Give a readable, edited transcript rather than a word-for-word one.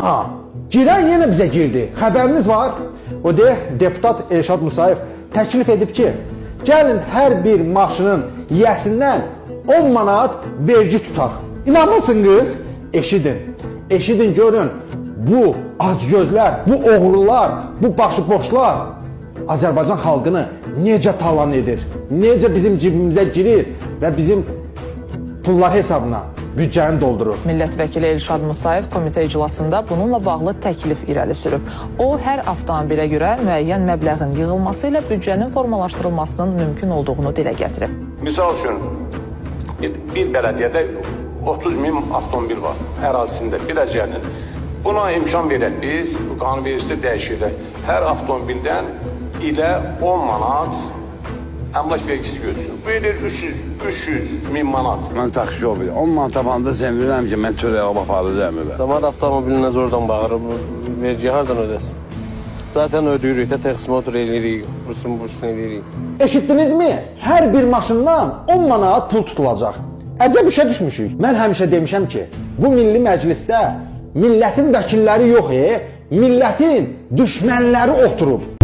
Aha, girən yenə bizə girdi. Xəbəriniz var? O deputat Elşad Musayev təklif edib ki, gəlin hər bir maşının yiyəsindən 10 manat vergi tutaq. İnanmırsınız? Eşidin, eşidin görün. Bu acgözlər, bu oğrular, bu başıboşlar Azərbaycan xalqını necə talan edir, necə bizim cibimizə girir və bizim pullar hesabına büdcəni doldurur. Millət vəkili Elşad Musayev komitə iclasında bununla bağlı təklif irəli sürüb. O, hər avtomobilə görə müəyyən məbləğin yığılması ilə büdcənin formalaşdırılmasının mümkün olduğunu dilə gətirib. Misal üçün, bir bələdiyyədə 30 min avtomobil var ərazisində, biləcəyinin. Buna imkan verək biz, bu qanun vericisi dəyişirək. Hər avtomobildən ilə 10 manat əmlak vergisi götürsün. Bu edir 300 min manat. Mən taksi yol bilirəm. 10 manat tapanda sən bilirəm ki, mən çörəyə aparacağım evə. Damat avtomobilinə zordan bağırıb, vergi hardan ödəsin? Zaten ödəyirik də, təqsimat eləyirik, bursun eləyirik. Eşitdinizmi? Hər bir maşından 10 manat pul tutulacaq. Əcəb işə düşmüşük. Mən həmişə demişəm ki, bu Milli Məclisdə millətin vəkilləri yox, millətin düşmənləri oturub.